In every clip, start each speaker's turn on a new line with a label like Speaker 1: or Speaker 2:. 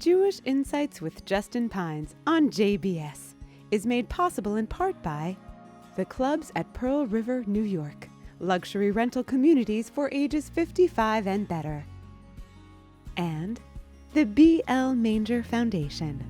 Speaker 1: Jewish Insights with Justin Pines on JBS is made possible in part by the clubs at Pearl River, New York, luxury rental communities for ages 55 and better, and the B.L. Manger Foundation.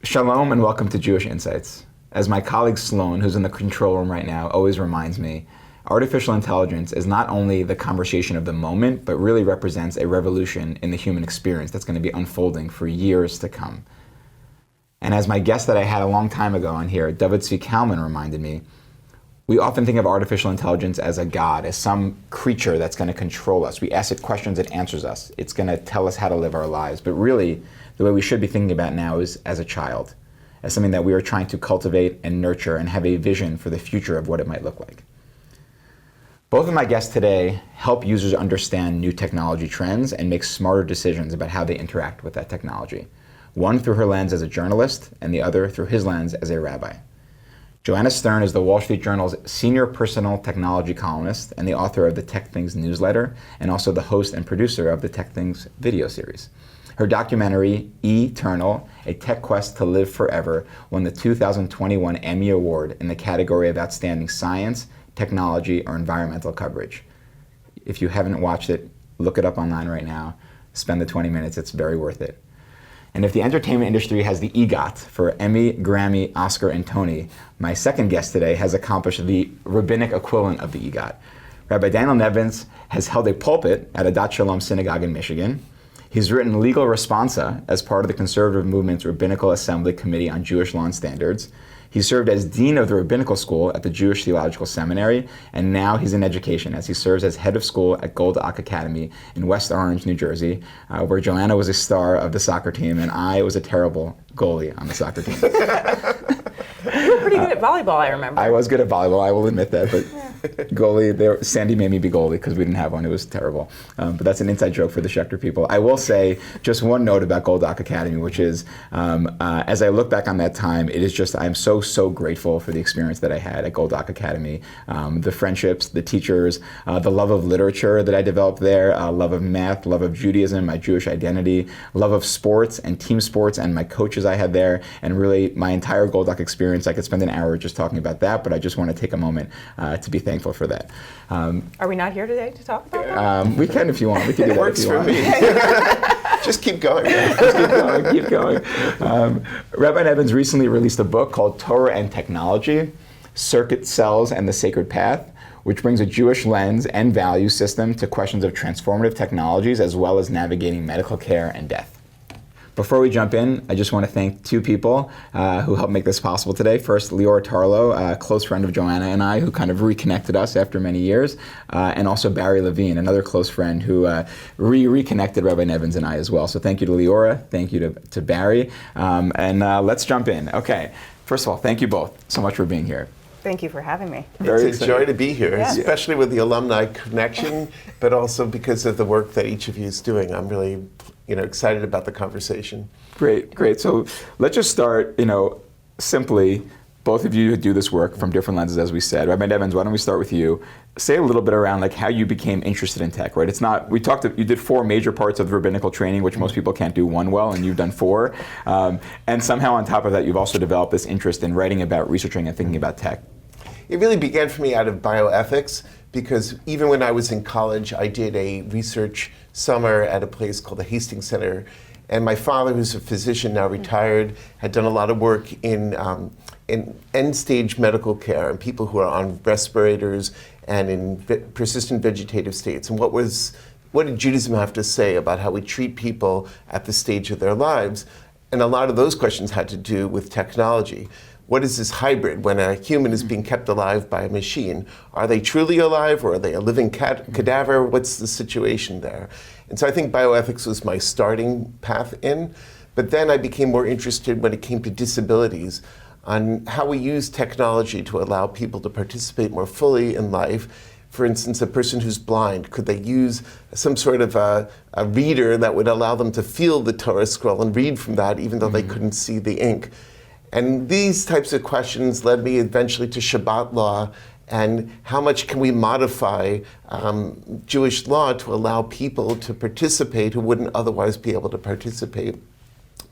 Speaker 2: Shalom and welcome to Jewish Insights. As my colleague Sloan, who's in the control room right now, always reminds me, artificial intelligence is not only the conversation of the moment, but really represents a revolution in the human experience that's going to be unfolding for years to come. And as my guest that I had a long time ago on here, David Zvi Kalman, reminded me, we often think of artificial intelligence as a god, as some creature that's going to control us. We ask it questions, it answers us. It's going to tell us how to live our lives. But really, the way we should be thinking about it now is as a child, as something that we are trying to cultivate and nurture and have a vision for the future of what it might look like. Both of my guests today help users understand new technology trends and make smarter decisions about how they interact with that technology. One through her lens as a journalist, and the other through his lens as a rabbi. Joanna Stern is the Wall Street Journal's senior personal technology columnist and the author of the Tech Things newsletter, and also the host and producer of the Tech Things video series. Her documentary, Eternal, A Tech Quest to Live Forever, won the 2021 Emmy-award in the category of Outstanding Science, Technology, or Environmental Coverage. If you haven't watched it, look it up online right now. Spend the 20 minutes, it's very worth it. And if the entertainment industry has the EGOT for Emmy, Grammy, Oscar, and Tony, my second guest today has accomplished the rabbinic equivalent of the EGOT. Rabbi Danny Nevins has held a pulpit at a Dat Shalom synagogue in Michigan. He's written Legal Responsa as part of the conservative movement's Rabbinical Assembly Committee on Jewish Law and Standards. He served as Dean of the Rabbinical School at the Jewish Theological Seminary, and now he's in education as he serves as head of school at Golda Och Academy in West Orange, New Jersey, where Joanna was a star of the soccer team and I was a terrible goalie on the soccer team.
Speaker 3: You were pretty good at volleyball, I remember.
Speaker 2: I was good at volleyball, I will admit that, but goalie, Sandy made me be goalie because we didn't have one. It was terrible. But that's an inside joke for the Schechter people. I will say just one note about Golda Och Academy, which is, as I look back on that time, it is just, I'm so grateful for the experience that I had at Golda Och Academy. The friendships, the teachers, the love of literature that I developed there, love of math, love of Judaism, my Jewish identity, love of sports and team sports and my coaches I had there, and really my entire Golda Och experience. I could spend an hour just talking about that, but I just want to take a moment to be thankful for that.
Speaker 3: Are we not here today to talk about that?
Speaker 2: We can if you want. We can do that.
Speaker 4: It works for me. Just keep going.
Speaker 2: Keep going. Rabbi Nevins recently released a book called Torah and Technology, Circuit Cells and the Sacred Path, which brings a Jewish lens and value system to questions of transformative technologies as well as navigating medical care and death. Before we jump in, I just want to thank two people who helped make this possible today. First, Leora Tarlow, a close friend of Joanna and I, who kind of reconnected us after many years, and also Barry Levine, another close friend who reconnected Rabbi Nevins and I as well. So thank you to Leora, thank you to Barry, and let's jump in. Okay, first of all, thank you both so much for being here.
Speaker 3: Thank you for having me.
Speaker 4: It's a joy to be here,
Speaker 3: Yeah.
Speaker 4: especially with the alumni connection, but also because of the work that each of you is doing. I'm really excited about the conversation.
Speaker 2: Great. So let's just start, simply, both of you do this work from different lenses, as we said. Rabbi Nevins, why don't we start with you? Say a little bit around how you became interested in tech, right? It's not, you did 4 major parts of rabbinical training, which most people can't do one well, and you've done 4. And somehow on top of that, you've also developed this interest in writing about, researching, and thinking about tech.
Speaker 4: It really began for me out of bioethics, because even when I was in college, I did a research summer at a place called the Hastings Center. And my father, who's a physician, now retired, had done a lot of work in end-stage medical care and people who are on respirators and in persistent vegetative states. And what did Judaism have to say about how we treat people at this stage of their lives? And a lot of those questions had to do with technology. What is this hybrid when a human is being kept alive by a machine? Are they truly alive, or are they a living cadaver? What's the situation there? And so I think bioethics was my starting path in. But then I became more interested when it came to disabilities, on how we use technology to allow people to participate more fully in life For instance, a person who's blind, could they use some sort of a reader that would allow them to feel the Torah scroll and read from that even though they couldn't see the ink? And these types of questions led me eventually to Shabbat law and how much can we modify Jewish law to allow people to participate who wouldn't otherwise be able to participate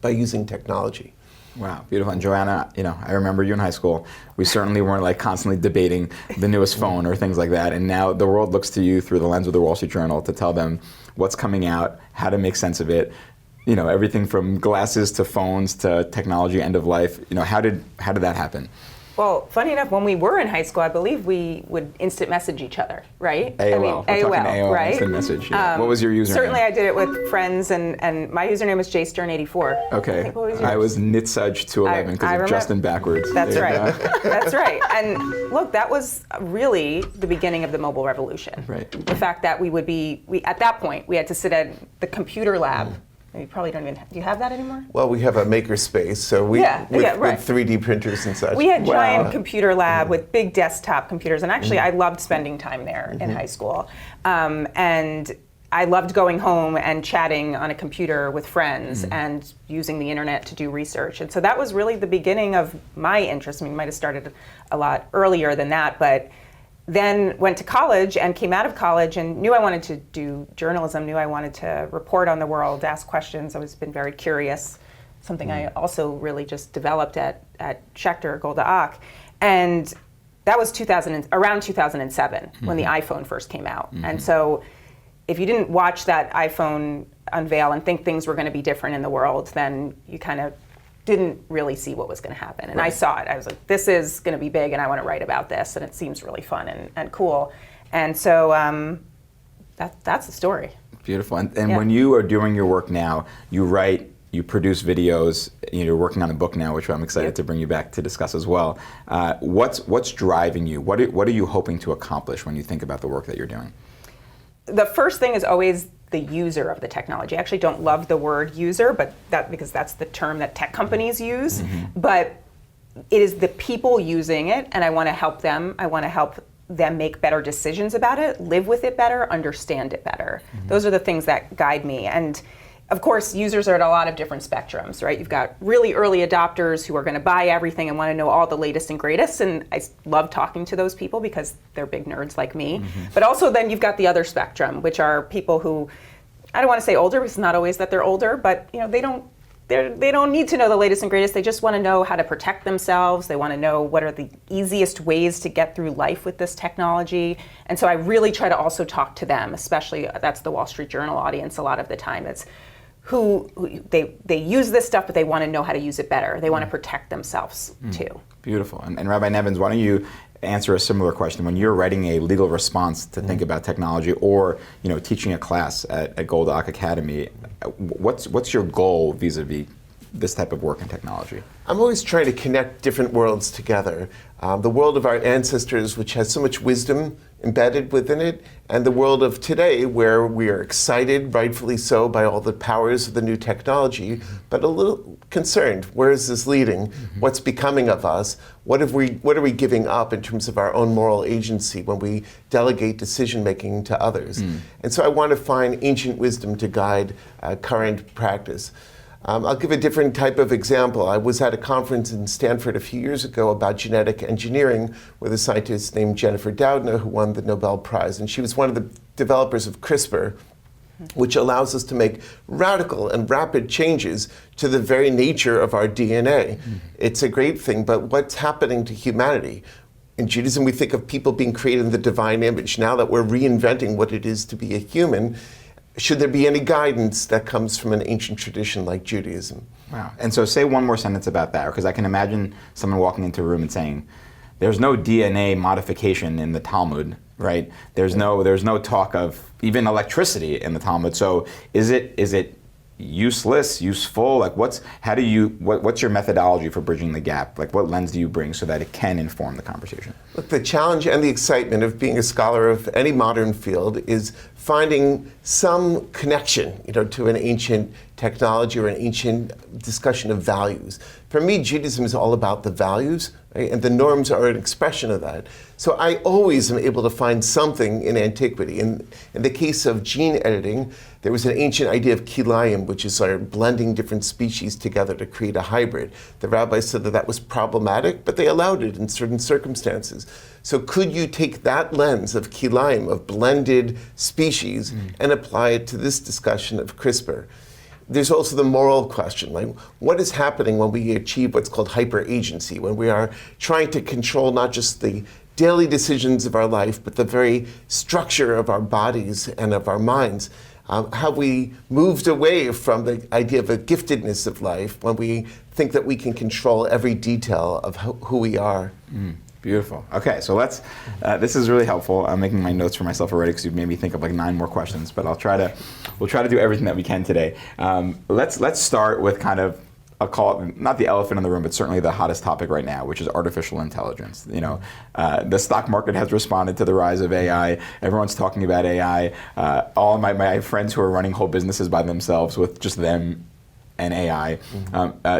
Speaker 4: by using technology.
Speaker 2: Wow, beautiful. And Joanna, I remember you in high school. We certainly weren't like constantly debating the newest phone or things like that. And now the world looks to you through the lens of the Wall Street Journal to tell them what's coming out, how to make sense of it. Everything from glasses to phones to technology end of life. How did that happen?
Speaker 3: Well, funny enough, when we were in high school, I believe we would instant message each other, right?
Speaker 2: AOL.
Speaker 3: I mean,
Speaker 2: We're talking AOL,
Speaker 3: right?
Speaker 2: instant message. Yeah. What was your username?
Speaker 3: Certainly I did it with friends, and my username was JStern84.
Speaker 2: Okay.
Speaker 3: What was yours?
Speaker 2: I was Nitsudge211 because of Justin backwards.
Speaker 3: That's right. That's right. And look, that was really the beginning of the mobile revolution.
Speaker 2: Right.
Speaker 3: The fact that we at that point, we had to sit at the computer lab. You probably don't even, do you have that anymore?
Speaker 4: Well, we have a maker space, so with 3D printers and such.
Speaker 3: We had giant computer lab with big desktop computers, and actually I loved spending time there in high school. And I loved going home and chatting on a computer with friends and using the internet to do research. And so that was really the beginning of my interest. I mean, it might have started a lot earlier than that, but then went to college and came out of college and knew I wanted to do journalism, knew I wanted to report on the world, ask questions. I've always been very curious, something I also really just developed at Schechter, Golda Och. And that was around 2007 when the iPhone first came out. And so if you didn't watch that iPhone unveil and think things were going to be different in the world, then you kind of didn't really see what was going to happen. And I saw it. I was like, this is going to be big and I want to write about this and it seems really fun and cool. And so that's the story.
Speaker 2: Beautiful. And when you are doing your work now, you write, you produce videos, you're working on a book now, which I'm excited to bring you back to discuss as well. What's driving you? What are you hoping to accomplish when you think about the work that you're doing?
Speaker 3: The first thing is always the user of the technology. I actually don't love the word user, but because that's the term that tech companies use. But it is the people using it, and I want to help them. I want to help them make better decisions about it, live with it better, understand it better. Those are the things that guide me. And of course, users are at a lot of different spectrums, right? You've got really early adopters who are going to buy everything and want to know all the latest and greatest, and I love talking to those people because they're big nerds like me. But also then you've got the other spectrum, which are people who, I don't want to say older, because it's not always that they're older, but they don't need to know the latest and greatest. They just want to know how to protect themselves. They want to know what are the easiest ways to get through life with this technology. And so I really try to also talk to them, especially that's the Wall Street Journal audience a lot of the time. It's who they use this stuff, but they want to know how to use it better. They want to protect themselves too.
Speaker 2: Beautiful. And Rabbi Nevins, why don't you answer a similar question? When you're writing a legal response to think about technology, or teaching a class at Golda Och Academy, what's your goal vis-a-vis this type of work in technology?
Speaker 4: I'm always trying to connect different worlds together. The world of our ancestors, which has so much wisdom embedded within it, and the world of today, where we are excited, rightfully so, by all the powers of the new technology, but a little concerned. Where is this leading? What's becoming of us? What are we giving up in terms of our own moral agency when we delegate decision-making to others? And so I want to find ancient wisdom to guide current practice. I'll give a different type of example. I was at a conference in Stanford a few years ago about genetic engineering with a scientist named Jennifer Doudna, who won the Nobel Prize. And she was one of the developers of CRISPR, which allows us to make radical and rapid changes to the very nature of our DNA. It's a great thing, but what's happening to humanity? In Judaism, we think of people being created in the divine image. Now that we're reinventing what it is to be a human, should there be any guidance that comes from an ancient tradition like Judaism?
Speaker 2: Wow. And so say one more sentence about that, because I can imagine someone walking into a room and saying, there's no DNA modification in the Talmud, right? There's no talk of even electricity in the Talmud. So is it useless, useful? Like what's your methodology for bridging the gap? Like what lens do you bring so that it can inform the conversation?
Speaker 4: Look, the challenge and the excitement of being a scholar of any modern field is finding some connection, to an ancient technology or an ancient discussion of values. For me, Judaism is all about the values, right? And the norms are an expression of that. So I always am able to find something in antiquity. In the case of gene editing, there was an ancient idea of kilayim, which is sort of blending different species together to create a hybrid. The rabbis said that that was problematic, but they allowed it in certain circumstances. So could you take that lens of kilayim, of blended species, and apply it to this discussion of CRISPR? There's also the moral question, like what is happening when we achieve what's called hyper-agency, when we are trying to control not just the daily decisions of our life, but the very structure of our bodies and of our minds. Have we moved away from the idea of a giftedness of life when we think that we can control every detail of who we are?
Speaker 2: Beautiful. Okay, so let's. This is really helpful. I'm making my notes for myself already because you've made me think of like 9 more questions. But we'll try to do everything that we can today. Let's start with kind of, I'll call it not the elephant in the room, but certainly the hottest topic right now, which is artificial intelligence. You know, the stock market has responded to the rise of AI. Everyone's talking about AI. All my friends who are running whole businesses by themselves with just them and AI.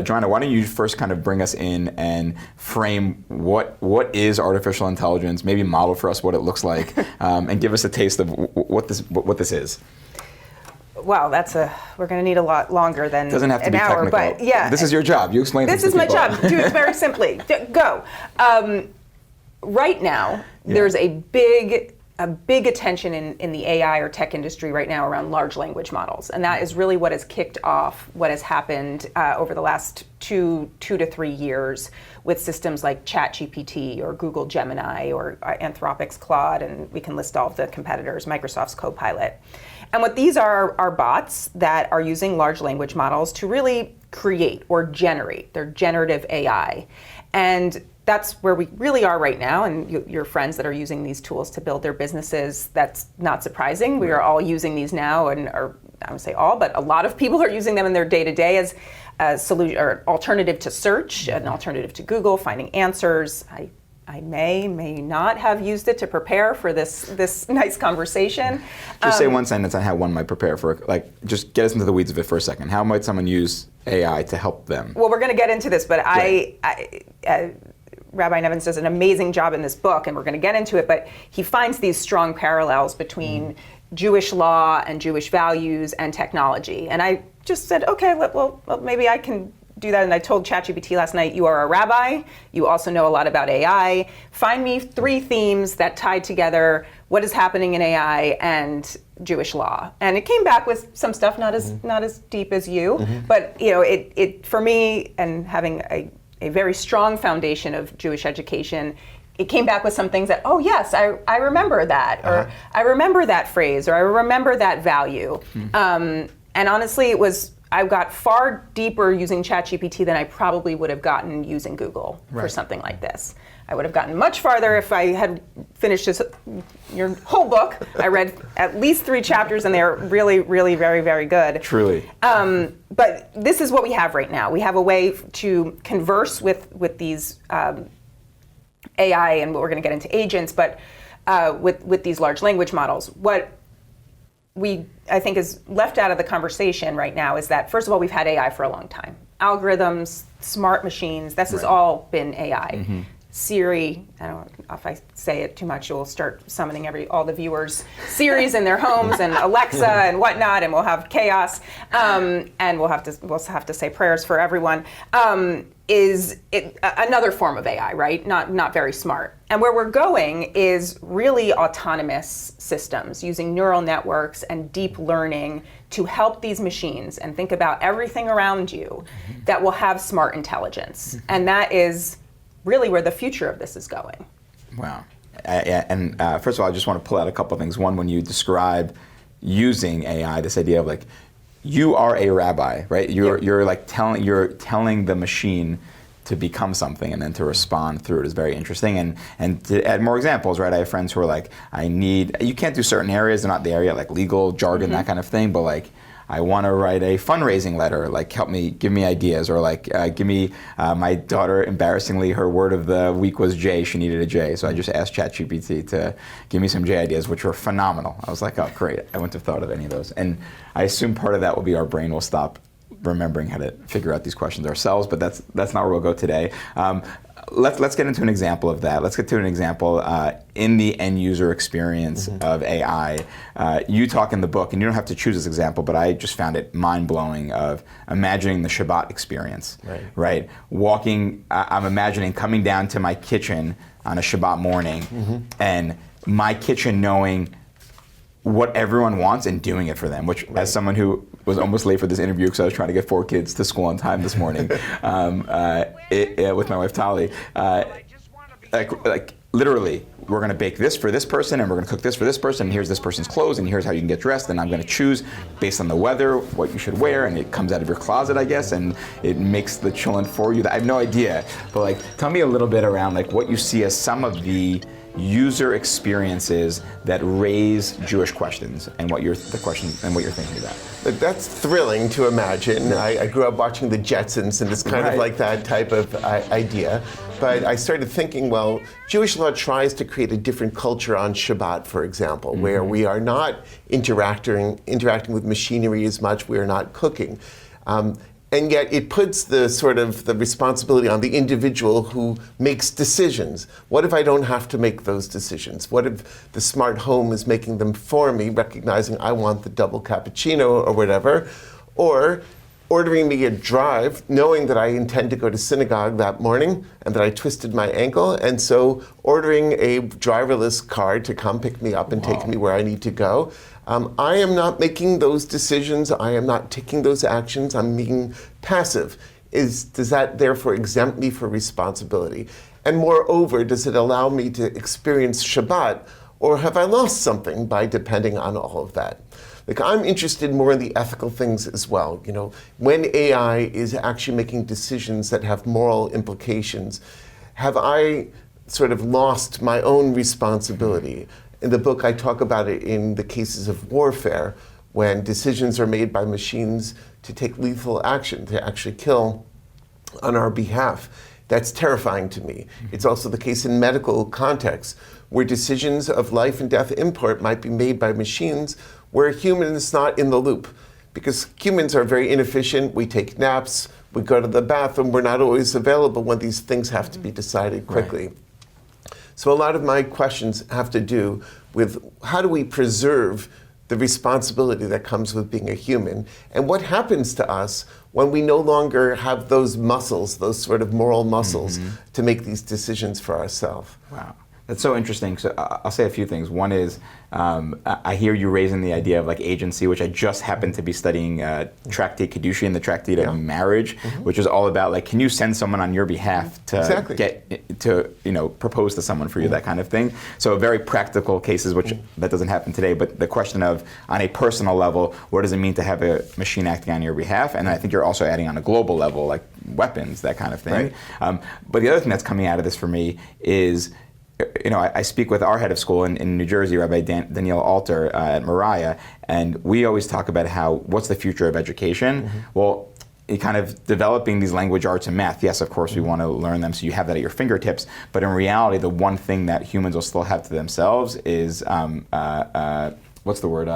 Speaker 2: Joanna, why don't you first kind of bring us in and frame what is artificial intelligence, maybe model for us what it looks like, and give us a taste of what this is.
Speaker 3: Wow, we're going to need a lot longer than
Speaker 2: Doesn't have to
Speaker 3: an
Speaker 2: be
Speaker 3: hour,
Speaker 2: technical.
Speaker 3: but yeah.
Speaker 2: This is your job. You explain
Speaker 3: This
Speaker 2: things
Speaker 3: is
Speaker 2: to
Speaker 3: my
Speaker 2: people.
Speaker 3: job. Do it very simply. Go. Right now, there's a big attention in the AI or tech industry right now around large language models. And that is really what has kicked off what has happened over the last two to 3 years with systems like ChatGPT or Google Gemini or Anthropic's Claude, and we can list all of the competitors, Microsoft's Copilot. And what these are bots that are using large language models to really create or generate. They're generative AI. And that's where we really are right now, and your friends that are using these tools to build their businesses, that's not surprising. We are all using these now, and I would say all, but a lot of people are using them in their day-to-day as a solution or alternative to search, an alternative to Google, finding answers. I may not have used it to prepare for this nice conversation.
Speaker 2: Just say one sentence on how one might prepare for, like, just get us into the weeds of it for a second. How might someone use AI to help them?
Speaker 3: Well, we're going to get into this, but
Speaker 2: Right.
Speaker 3: Rabbi Nevins does an amazing job in this book, and we're going to get into it, but he finds these strong parallels between Jewish law and Jewish values and technology. And I just said, okay, well, maybe I can do that. And I told ChatGPT last night, you are a rabbi, you also know a lot about AI. Find me 3 themes that tie together what is happening in AI and Jewish law. And it came back with some stuff not as deep as you, but you know, it for me, and having a very strong foundation of Jewish education, it came back with some things that, oh yes, I remember that, or I remember that phrase, or I remember that value. And honestly, I got far deeper using ChatGPT than I probably would have gotten using Google for something like this. I would have gotten much farther if I had finished your whole book. I read at least 3 chapters, and they're really, really very, very good.
Speaker 2: Truly.
Speaker 3: But this is what we have right now. We have a way to converse with these AI, and we're going to get into agents, but with these large language models. What I think is left out of the conversation right now is that, first of all, we've had AI for a long time. Algorithms, smart machines, this has all been AI. Siri, I don't know if I say it too much, you'll start summoning all the viewers' Siris in their homes, and Alexa and whatnot, and we'll have chaos, and we'll have to say prayers for everyone. Is it another form of AI, right? Not very smart. And where we're going is really autonomous systems using neural networks and deep learning to help these machines and think about everything around you that will have smart intelligence. And that is really where the future of this is going.
Speaker 2: Wow. And first of all, I just want to pull out a couple of things. One, when you describe using AI, this idea of like, you are a rabbi, right? You're like telling the machine to become something and then to respond through it is very interesting. And to add more examples, right? I have friends who are like, you can't do certain areas, they're not the area, like legal jargon, that kind of thing, but like, I want to write a fundraising letter, like give me ideas, or like give me, my daughter, embarrassingly, her word of the week was J, she needed a J, so I just asked ChatGPT to give me some J ideas, which were phenomenal. I was like, oh great, I wouldn't have thought of any of those. And I assume part of that will be our brain will stop remembering how to figure out these questions ourselves, but that's not where we'll go today. Let's get into an example of that. Let's get to an example in the end user experience of AI. You talk in the book, and you don't have to choose this example, but I just found it mind-blowing of imagining the Shabbat experience. Right? Walking, I'm imagining coming down to my kitchen on a Shabbat morning, and my kitchen knowing what everyone wants and doing it for them, which as someone who was almost late for this interview because I was trying to get 4 kids to school on time this morning with my wife Tali, like literally, we're going to bake this for this person, and we're going to cook this for this person, and here's this person's clothes, and here's how you can get dressed, and I'm going to choose based on the weather what you should wear, and it comes out of your closet, I guess, and it makes the chillin' for you. I have no idea, but like, tell me a little bit around like what you see as some of the user experiences that raise Jewish questions, and what you're thinking about.
Speaker 4: That's thrilling to imagine. I grew up watching the Jetsons, and it's kind of like that type of idea. But I started thinking, well, Jewish law tries to create a different culture on Shabbat, for example, where we are not interacting with machinery as much, we are not cooking. And yet it puts the sort of the responsibility on the individual who makes decisions. What if I don't have to make those decisions? What if the smart home is making them for me, recognizing I want the double cappuccino or whatever? Or ordering me a drive, knowing that I intend to go to synagogue that morning and that I twisted my ankle, and so ordering a driverless car to come pick me up and take me where I need to go. I am not making those decisions. I am not taking those actions. I'm being passive. Does that therefore exempt me from responsibility? And moreover, does it allow me to experience Shabbat, or have I lost something by depending on all of that? Like, I'm interested more in the ethical things as well. You know, when AI is actually making decisions that have moral implications, have I sort of lost my own responsibility? In the book, I talk about it in the cases of warfare, when decisions are made by machines to take lethal action, to actually kill on our behalf. That's terrifying to me. It's also the case in medical contexts, where decisions of life and death import might be made by machines where a human is not in the loop. Because humans are very inefficient, we take naps, we go to the bathroom, we're not always available when these things have to be decided quickly. So a lot of my questions have to do with how do we preserve the responsibility that comes with being a human, and what happens to us when we no longer have those muscles, those sort of moral muscles, to make these decisions for ourselves. Wow.
Speaker 2: That's so interesting. So I'll say a few things. One is, I hear you raising the idea of like agency, which I just happened to be studying Tractate Kedushin, the Tractate of Marriage, which is all about like, can you send someone on your behalf to get to, propose to someone for you, that kind of thing. So very practical cases, which that doesn't happen today, but the question of, on a personal level, what does it mean to have a machine acting on your behalf? And I think you're also adding on a global level, like weapons, that kind of thing. But the other thing that's coming out of this for me is, I speak with our head of school in New Jersey, Rabbi Daniel Alter at Moriah, and we always talk about what's the future of education? Well, kind of developing these language arts and math, yes, of course, we want to learn them so you have that at your fingertips, but in reality, the one thing that humans will still have to themselves is what's the word?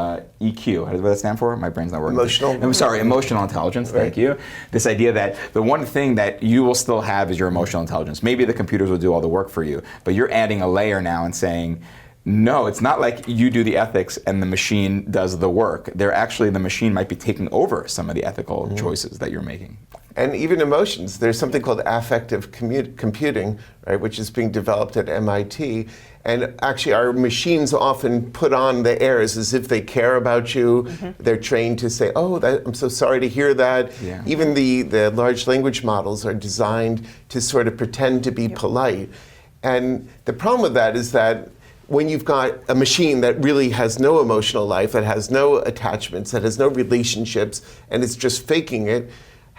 Speaker 2: EQ. What does that stand for? My brain's not working. Emotional intelligence. Thank you. This idea that the one thing that you will still have is your emotional intelligence. Maybe the computers will do all the work for you, but you're adding a layer now and saying, no, it's not like you do the ethics and the machine does the work. The machine might be taking over some of the ethical choices that you're making.
Speaker 4: And even emotions. There's something called affective computing, right, which is being developed at MIT. And actually, our machines often put on the airs as if they care about you. They're trained to say, I'm so sorry to hear that. Yeah. Even the large language models are designed to sort of pretend to be polite. And the problem with that is that when you've got a machine that really has no emotional life, that has no attachments, that has no relationships, and it's just faking it,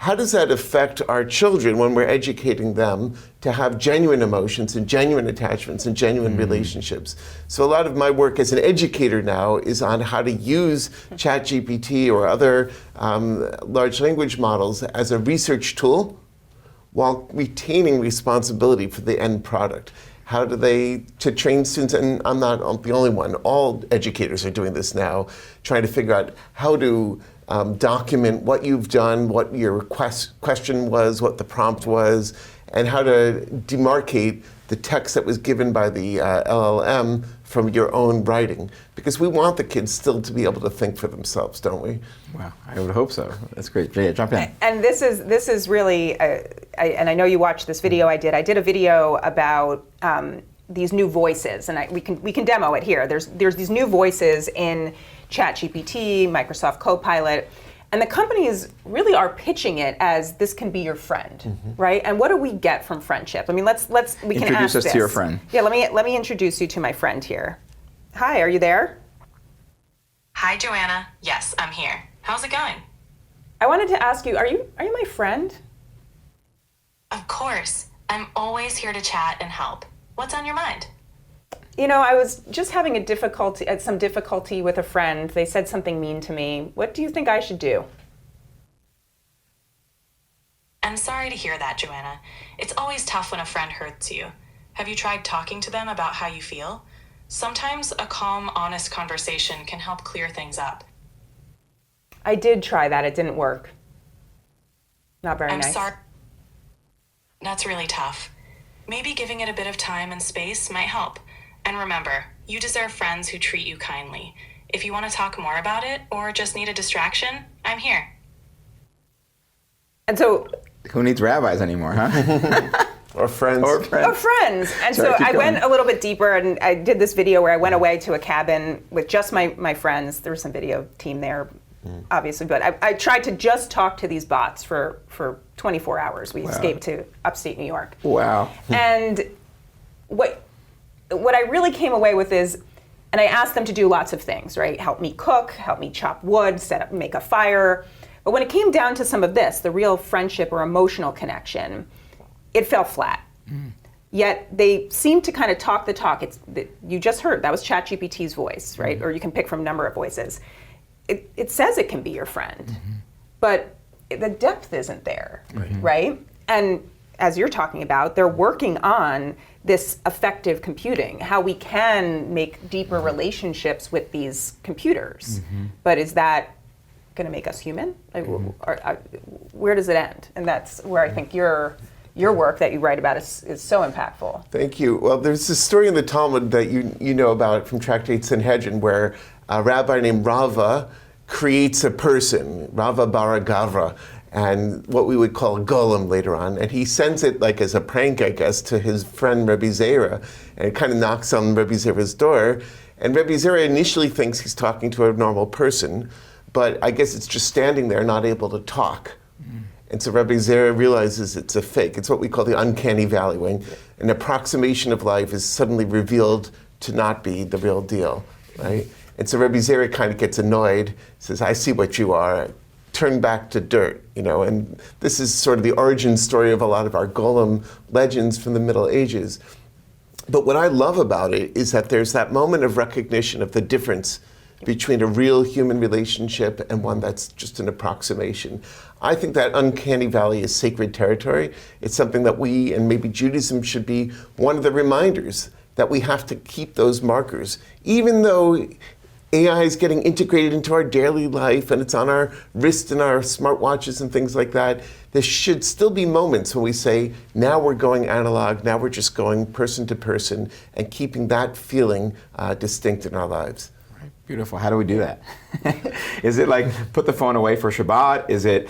Speaker 4: how does that affect our children when we're educating them to have genuine emotions and genuine attachments and genuine relationships? So a lot of my work as an educator now is on how to use ChatGPT or other large language models as a research tool while retaining responsibility for the end product. How do they, to train students, and I'm not the only one, all educators are doing this now, trying to figure out how to document what you've done, what your question was, what the prompt was, and how to demarcate the text that was given by the LLM from your own writing. Because we want the kids still to be able to think for themselves, don't we?
Speaker 2: Wow, I would hope so. That's great. Yeah, jump in.
Speaker 3: And this is really, and I know you watched this video I did. I did a video about these new voices, and we can demo it here. There's these new voices in ChatGPT, Microsoft Copilot, and the companies really are pitching it as this can be your friend, right? And what do we get from friendship? I mean, we can ask this.
Speaker 2: Introduce us to your friend.
Speaker 3: Yeah, let me introduce you to my friend here. Hi, are you there?
Speaker 5: Hi, Joanna. Yes, I'm here. How's it going?
Speaker 3: I wanted to ask you, are you my friend?
Speaker 5: Of course. I'm always here to chat and help. What's on your mind?
Speaker 3: You know, I was just having some difficulty with a friend. They said something mean to me. What do you think I should do?
Speaker 5: I'm sorry to hear that, Joanna. It's always tough when a friend hurts you. Have you tried talking to them about how you feel? Sometimes a calm, honest conversation can help clear things up.
Speaker 3: I did try that. It didn't work. Not very nice.
Speaker 5: I'm sorry. That's really tough. Maybe giving it a bit of time and space might help. And remember, you deserve friends who treat you kindly. If you want to talk more about it or just need a distraction, I'm here.
Speaker 3: And so,
Speaker 2: who needs rabbis anymore, huh?
Speaker 4: Or friends.
Speaker 2: Or friends.
Speaker 3: Oh, friends. And
Speaker 2: Sorry,
Speaker 3: so I
Speaker 2: keep
Speaker 3: went
Speaker 2: going.
Speaker 3: a little bit deeper, and I did this video where I went away to a cabin with just my friends. There was some video team there, obviously, but I tried to just talk to these bots for 24 hours. We escaped to upstate New York.
Speaker 2: Wow.
Speaker 3: And what I really came away with is, and I asked them to do lots of things, right? Help me cook, help me chop wood, make a fire. But when it came down to some of this, the real friendship or emotional connection, it fell flat. Yet they seemed to kind of talk the talk. You just heard, that was ChatGPT's voice, right? Or you can pick from a number of voices. It says it can be your friend, but the depth isn't there, right? And as you're talking about, they're working on this effective computing, how we can make deeper relationships with these computers. But is that going to make us human? Like, where does it end? And that's where I think your work that you write about is so impactful.
Speaker 4: Thank you. Well, there's this story in the Talmud that you know about from Tractate Sanhedrin where a rabbi named Rava creates a person, Rava Bara Gavra, and what we would call a golem later on. And he sends it like as a prank, I guess, to his friend Rabbi Zera. And it kind of knocks on Rabbi Zera's door. And Rabbi Zera initially thinks he's talking to a normal person, but I guess it's just standing there, not able to talk. And so Rabbi Zera realizes it's a fake. It's what we call the uncanny valley, when an approximation of life is suddenly revealed to not be the real deal, right? And so Rabbi Zera kind of gets annoyed, says, I see what you are, turn back to dirt, you know? And this is sort of the origin story of a lot of our golem legends from the Middle Ages. But what I love about it is that there's that moment of recognition of the difference between a real human relationship and one that's just an approximation. I think that uncanny valley is sacred territory. It's something that we, and maybe Judaism, should be one of the reminders that we have to keep those markers. Even though AI is getting integrated into our daily life and it's on our wrist and our smartwatches and things like that, there should still be moments when we say, now we're going analog, now we're just going person to person, and keeping that feeling distinct in our lives.
Speaker 2: Beautiful. How do we do that? Is it like put the phone away for Shabbat? Is it,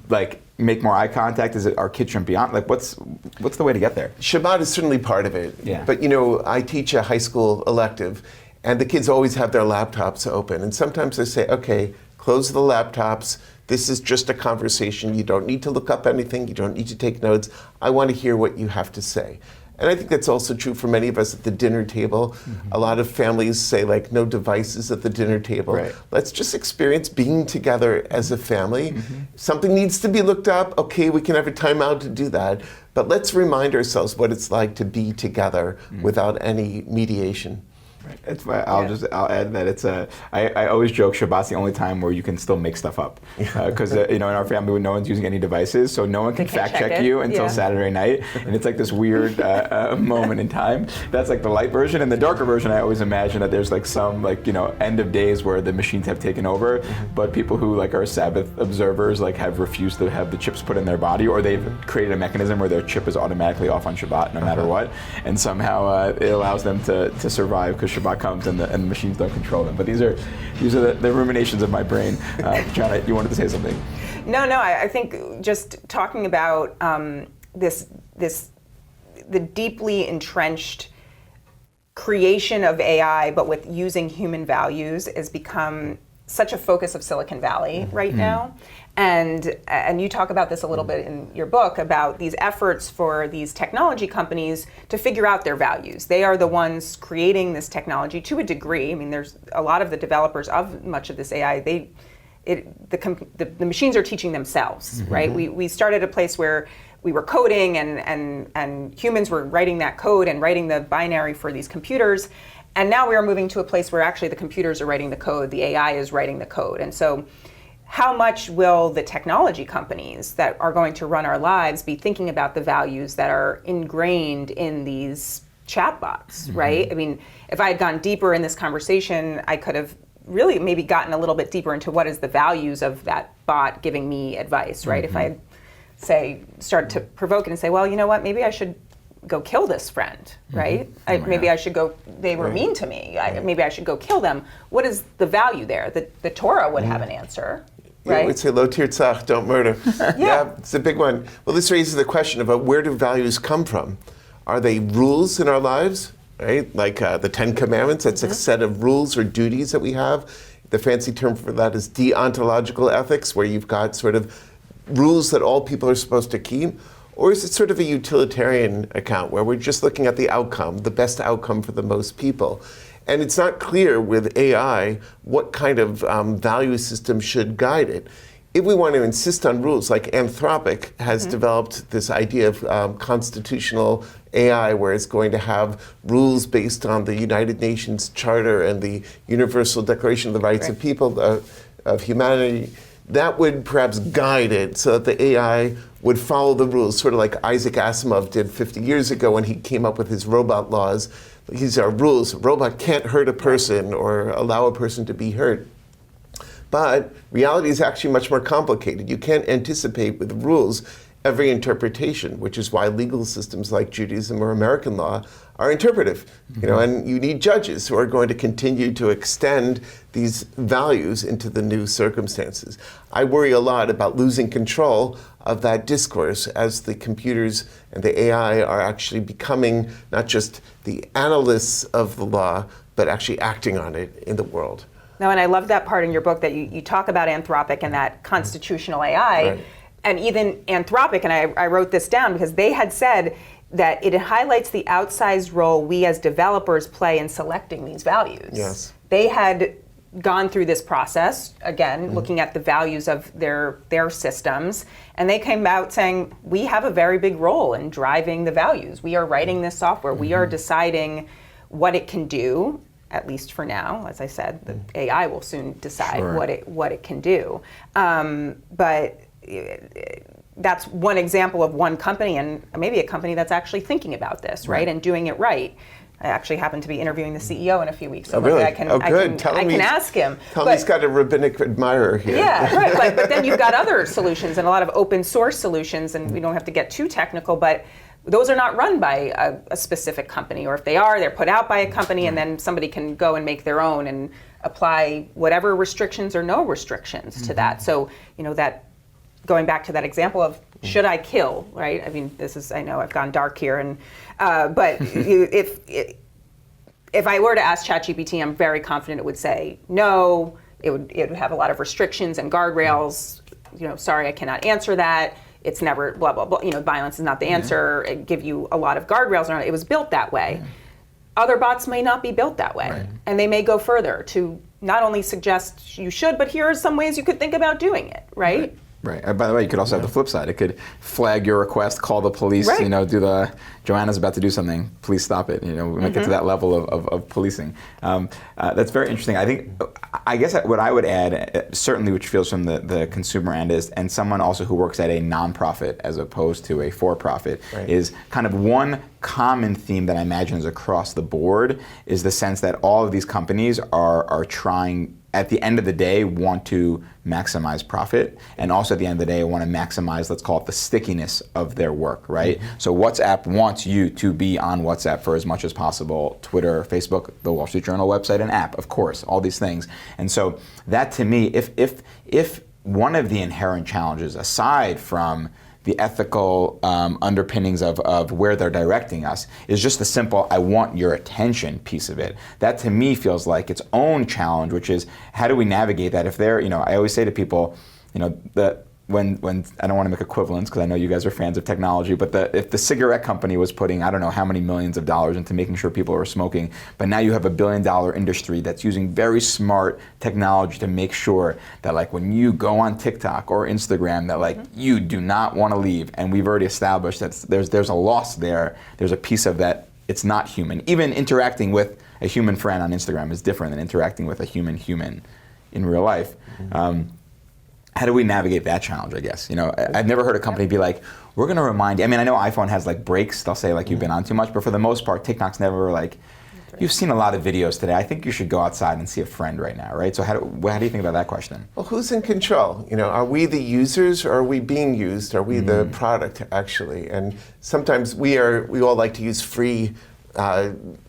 Speaker 2: like make more eye contact? Is it our kids shouldn't be on? Like what's the way to get there?
Speaker 4: Shabbat is certainly part of it.
Speaker 2: Yeah.
Speaker 4: But I teach a high school elective, and the kids always have their laptops open. And sometimes I say, okay, close the laptops. This is just a conversation. You don't need to look up anything. You don't need to take notes. I want to hear what you have to say. And I think that's also true for many of us at the dinner table. A lot of families say, like, no devices at the dinner table.
Speaker 2: Right.
Speaker 4: Let's just experience being together as a family. Something needs to be looked up. Okay, we can have a timeout to do that. But let's remind ourselves what it's like to be together without any mediation.
Speaker 2: It's I'll add that I always joke Shabbat's the only time where you can still make stuff up, because in our family no one's using any devices, so no one can fact check you until Saturday night, and it's like this weird moment in time. That's like the light version. And the darker version, I always imagine that there's like some end of days where the machines have taken over, but people who are Sabbath observers have refused to have the chips put in their body, or they've created a mechanism where their chip is automatically off on Shabbat no matter what, and somehow it allows them to survive because Shabbat comes and the machines don't control them. But these are the ruminations of my brain. Joanna, you wanted to say something?
Speaker 3: No, I think just talking about the deeply entrenched creation of AI, but with using human values, has become such a focus of Silicon Valley right now. And you talk about this a little bit in your book about these efforts for these technology companies to figure out their values. They are the ones creating this technology to a degree. I mean, there's a lot of the developers of much of this AI, the machines are teaching themselves, right? We started a place where we were coding and humans were writing that code and writing the binary for these computers. And now we are moving to a place where actually the computers are writing the code, the AI is writing the code. And so how much will the technology companies that are going to run our lives be thinking about the values that are ingrained in these chatbots, right? I mean, if I had gone deeper in this conversation, I could have really maybe gotten a little bit deeper into what is the values of that bot giving me advice, right? If I had, started to provoke it and say, well, you know what, maybe I should go kill this friend, right? Maybe I should go, they were mean to me, maybe I should go kill them. What is the value there? The Torah would have an answer. Right?
Speaker 4: Yeah, we'd say lo tirtzach, don't murder. Yeah, it's a big one. Well, this raises the question about where do values come from? Are they rules in our lives, right? Like the Ten Commandments, that's a set of rules or duties that we have. The fancy term for that is deontological ethics, where you've got sort of rules that all people are supposed to keep. Or is it sort of a utilitarian account where we're just looking at the outcome, the best outcome for the most people? And it's not clear with AI what kind of value system should guide it. If we want to insist on rules, like Anthropic has developed this idea of constitutional AI, where it's going to have rules based on the United Nations Charter and the Universal Declaration of the Rights of People, of humanity, that would perhaps guide it so that the AI would follow the rules, sort of like Isaac Asimov did 50 years ago when he came up with his robot laws. These are rules. A robot can't hurt a person or allow a person to be hurt. But reality is actually much more complicated. You can't anticipate with rules every interpretation, which is why legal systems like Judaism or American law are interpretive. And you need judges who are going to continue to extend these values into the new circumstances. I worry a lot about losing control of that discourse as the computers and the AI are actually becoming not just the analysts of the law, but actually acting on it in the world.
Speaker 3: No, and I love that part in your book that you talk about Anthropic and that constitutional AI.
Speaker 4: Right.
Speaker 3: And even Anthropic, and I wrote this down because they had said that it highlights the outsized role we as developers play in selecting these values.
Speaker 4: Yes.
Speaker 3: They had gone through this process, again, looking at the values of their systems, and they came out saying, we have a very big role in driving the values. We are writing this software. We are deciding what it can do, at least for now. As I said, the AI will soon decide what it can do. But that's one example of one company, and maybe a company that's actually thinking about this, right? And doing it right. I actually happen to be interviewing the CEO in a few weeks, so
Speaker 4: really?
Speaker 3: I can ask him.
Speaker 4: Tell me he's got a rabbinic admirer here.
Speaker 3: Yeah, right. But then you've got other solutions and a lot of open source solutions, and we don't have to get too technical, but those are not run by a specific company, or if they are, they're put out by a company, and then somebody can go and make their own and apply whatever restrictions or no restrictions to that. So, that going back to that example of should I kill, right? I mean, I know I've gone dark here, and but if I were to ask ChatGPT, I'm very confident it would say no. It would have a lot of restrictions and guardrails. Sorry, I cannot answer that. it's never blah, blah, blah, violence is not the answer, give you a lot of guardrails around it. It was built that way. Other bots may not be built that way. And they may go further to not only suggest you should, but here are some ways you could think about doing it, right?
Speaker 2: Right. By the way, you could also have the flip side. It could flag your request, call the police, do the, Joanna's about to do something, please stop it. We might get to that level of policing. That's very interesting. I guess what I would add, certainly which feels from the consumer end is, and someone also who works at a nonprofit as opposed to a for-profit, is kind of one common theme that I imagine is across the board is the sense that all of these companies are trying, at the end of the day, want to maximize profit, and also at the end of the day want to maximize, let's call it, the stickiness of their work, right? So WhatsApp wants you to be on WhatsApp for as much as possible. Twitter, Facebook, the Wall Street Journal website and app, of course, all these things. And so that, to me, if one of the inherent challenges, aside from the ethical underpinnings of where they're directing us, is just the simple, I want your attention piece of it. That to me feels like its own challenge, which is how do we navigate that? If they're, I always say to people, that when I don't want to make equivalents because I know you guys are fans of technology, but if the cigarette company was putting, I don't know how many millions of dollars into making sure people are smoking, but now you have $1 billion industry that's using very smart technology to make sure that like when you go on TikTok or Instagram that like you do not want to leave, and we've already established that there's a loss there, there's a piece of that, it's not human. Even interacting with a human friend on Instagram is different than interacting with a human in real life. How do we navigate that challenge, I guess? I've never heard a company be like, we're going to remind you. I mean, I know iPhone has like breaks. They'll say like you've been on too much, but for the most part, TikTok's never like, you've seen a lot of videos today. I think you should go outside and see a friend right now, right? So how do you think about that question?
Speaker 4: Well, who's in control? Are we the users or are we being used? Are we the product, actually? And sometimes we all like to use free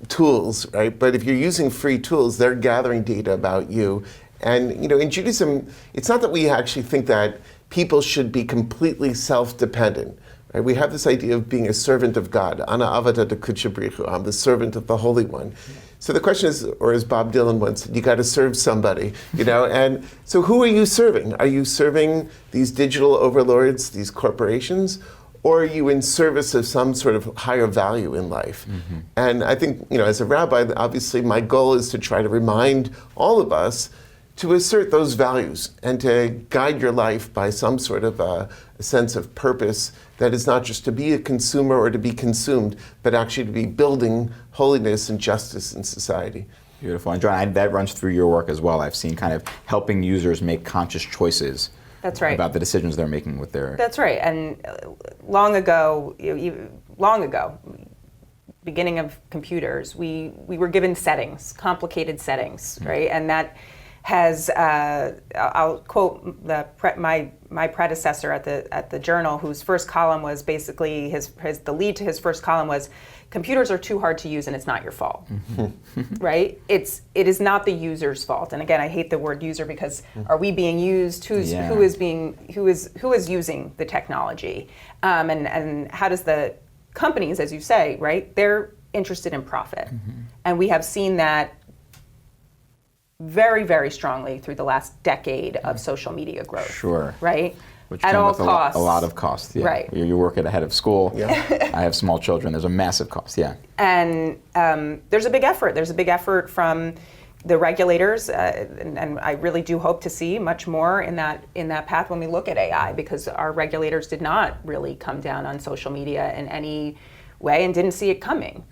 Speaker 4: tools, right? But if you're using free tools, they're gathering data about you. And in Judaism, it's not that we actually think that people should be completely self-dependent. Right? We have this idea of being a servant of God. Ana avada de Kutchabrichu. I'm the servant of the Holy One. So the question is, or as Bob Dylan once said, you got to serve somebody. And so who are you serving? Are you serving these digital overlords, these corporations? Or are you in service of some sort of higher value in life? And I think, as a rabbi, obviously my goal is to try to remind all of us to assert those values and to guide your life by some sort of a sense of purpose that is not just to be a consumer or to be consumed, but actually to be building holiness and justice in society.
Speaker 2: Beautiful. And John, that runs through your work as well. I've seen kind of helping users make conscious choices.
Speaker 3: That's right.
Speaker 2: About the decisions they're making with their...
Speaker 3: That's right. And long ago, beginning of computers, we were given settings, complicated settings, right? And that has, I'll quote my predecessor at the Journal, whose first column was basically the lead to his first column was, computers are too hard to use and it's not your fault, right? It is not the user's fault. And again, I hate the word user because are we being used? Who is using the technology? And how does the companies, as you say, right? They're interested in profit, and we have seen that very, very strongly through the last decade of social media growth.
Speaker 2: Sure.
Speaker 3: Right?
Speaker 2: Which
Speaker 3: at all costs.
Speaker 2: A lot of cost. Yeah.
Speaker 3: Right.
Speaker 2: You work at a head of school. Yeah. I have small children. There's a massive cost. Yeah.
Speaker 3: And there's a big effort. There's a big effort from the regulators, and I really do hope to see much more in that path when we look at AI, because our regulators did not really come down on social media in any way and didn't see it coming.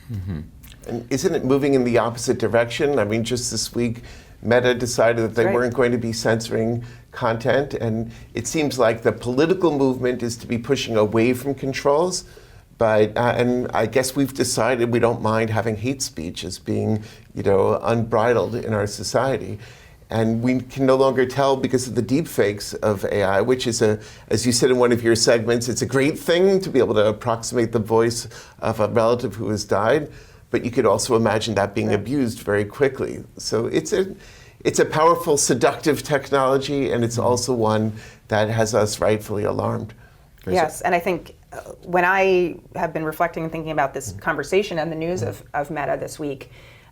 Speaker 4: And isn't it moving in the opposite direction? I mean, just this week, Meta decided that they weren't going to be censoring content, and it seems like the political movement is to be pushing away from controls. But and I guess we've decided we don't mind having hate speech as being, unbridled in our society. And we can no longer tell because of the deep fakes of AI, which is as you said in one of your segments, it's a great thing to be able to approximate the voice of a relative who has died. But you could also imagine that being abused very quickly. So it's a powerful, seductive technology, and it's also one that has us rightfully alarmed.
Speaker 3: Yes, and I think when I have been reflecting and thinking about this conversation and the news of Meta this week,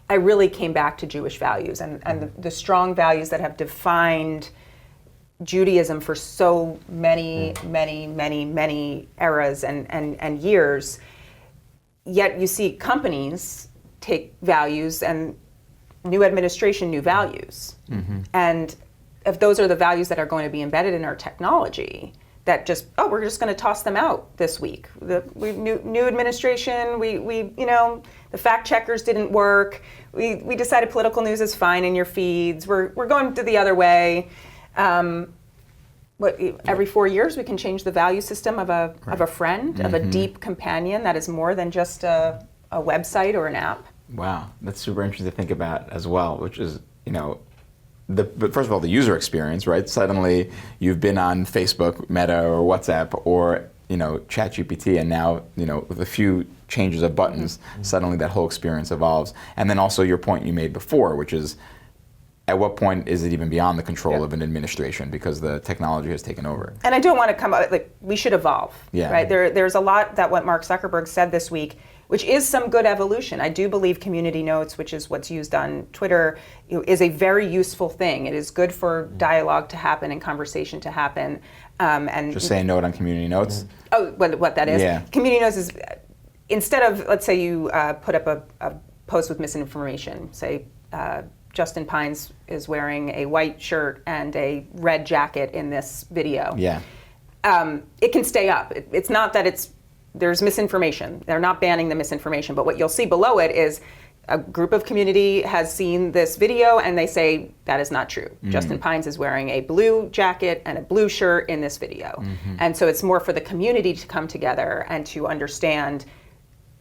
Speaker 3: I really came back to Jewish values and the strong values that have defined Judaism for so many eras and years. Yet you see companies take values and new administration, new values. And if those are the values that are going to be embedded in our technology, that just, we're just going to toss them out this week. New administration, the fact checkers didn't work. We decided political news is fine in your feeds. We're going to the other way. Every 4 years we can change the value system of a friend, of a deep companion that is more than just a website or an app.
Speaker 2: Wow, that's super interesting to think about as well, which is, but first of all, the user experience, right? Suddenly you've been on Facebook, Meta, or WhatsApp, or ChatGPT, and now with a few changes of buttons, suddenly that whole experience evolves. And then also your point you made before, which is, at what point is it even beyond the control of an administration because the technology has taken over? And
Speaker 3: I don't want to come out we should evolve, right? There's a lot that what Mark Zuckerberg said this week, which is some good evolution. I do believe community notes, which is what's used on Twitter, is a very useful thing. It is good for dialogue to happen and conversation to happen. And
Speaker 2: just say a note on community notes?
Speaker 3: Oh, what that is?
Speaker 2: Yeah.
Speaker 3: Community notes is, instead of, let's say you put up a post with misinformation, say Justin Pines is wearing a white shirt and a red jacket in this video.
Speaker 2: Yeah.
Speaker 3: It can stay up. It's not that there's misinformation. They're not banning the misinformation, but what you'll see below it is a group of community has seen this video and they say that is not true. Justin Pines is wearing a blue jacket and a blue shirt in this video. And so it's more for the community to come together and to understand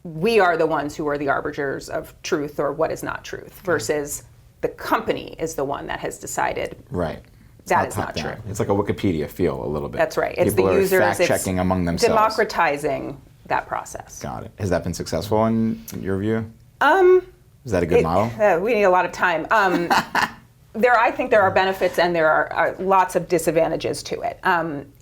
Speaker 3: we are the ones who are the arbiters of truth or what is not truth versus the company is the one that has decided.
Speaker 2: Right.
Speaker 3: That is not true.
Speaker 2: It's like a Wikipedia feel a little bit.
Speaker 3: That's right. It's
Speaker 2: People
Speaker 3: the users.
Speaker 2: Are fact-checking among themselves.
Speaker 3: Democratizing that process.
Speaker 2: Got it. Has that been successful in your view? Is that a good model?
Speaker 3: We need a lot of time. I think there are benefits and there are lots of disadvantages to it.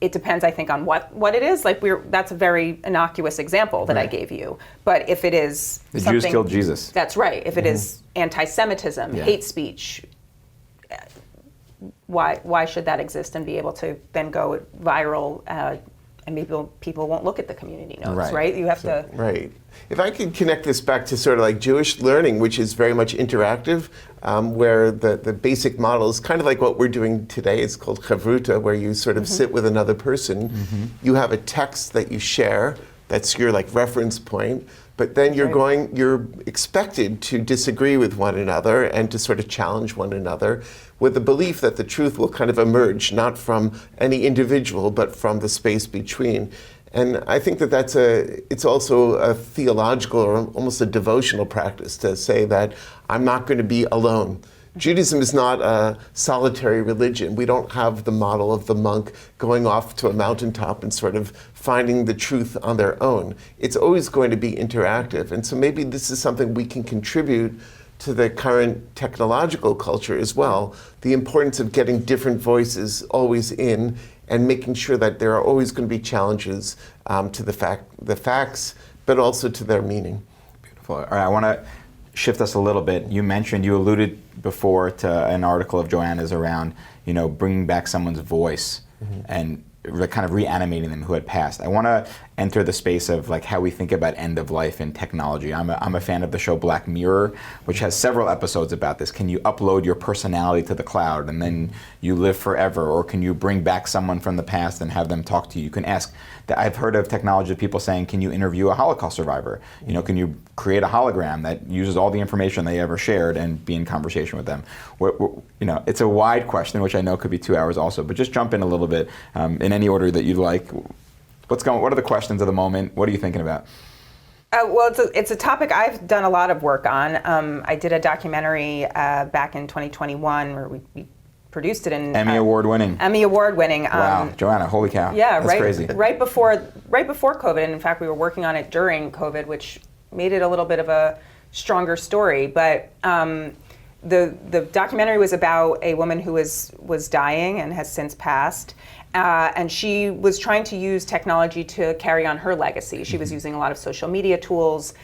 Speaker 3: It depends, I think, on what it is. That's a very innocuous example that I gave you. But if it is
Speaker 2: the Jews killed Jesus.
Speaker 3: That's right. If it is anti-Semitism, hate speech, why should that exist and be able to then go viral? And maybe people won't look at the community notes, right? You have to.
Speaker 4: Right. If I could connect this back to sort of like Jewish learning, which is very much interactive, where the basic model is kind of like what we're doing today. It's called chavruta, where you sort of sit with another person. You have a text that you share. That's your reference point. But then you're expected to disagree with one another and to sort of challenge one another with the belief that the truth will kind of emerge, not from any individual, but from the space between. And I think that it's also a theological or almost a devotional practice to say that I'm not going to be alone. Judaism is not a solitary religion. We don't have the model of the monk going off to a mountaintop and sort of finding the truth on their own. It's always going to be interactive. And so maybe this is something we can contribute to the current technological culture as well. The importance of getting different voices always in and making sure that there are always going to be challenges to the facts, but also to their meaning.
Speaker 2: Beautiful. All right, I want to shift us a little bit. You alluded before to an article of Joanna's around, bringing back someone's voice and kind of reanimating them who had passed. I want to enter the space of how we think about end of life in technology. I'm a fan of the show Black Mirror, which has several episodes about this. Can you upload your personality to the cloud and then you live forever? Or can you bring back someone from the past and have them talk to you? You can ask. I've heard of technology of people saying, can you interview a Holocaust survivor? Can you create a hologram that uses all the information they ever shared and be in conversation with them? It's a wide question, which I know could be 2 hours also, but just jump in a little bit in any order that you'd like. What are the questions of the moment? What are you thinking about?
Speaker 3: Well, it's a topic I've done a lot of work on. I did a documentary back in 2021 where we produced it in
Speaker 2: Emmy-award winning.
Speaker 3: Emmy-award winning.
Speaker 2: Wow, Joanna, holy cow!
Speaker 3: Yeah,
Speaker 2: that's crazy.
Speaker 3: Right before COVID, and in fact, we were working on it during COVID, which made it a little bit of a stronger story. But the documentary was about a woman who was dying and has since passed. And she was trying to use technology to carry on her legacy. She was using a lot of social media tools,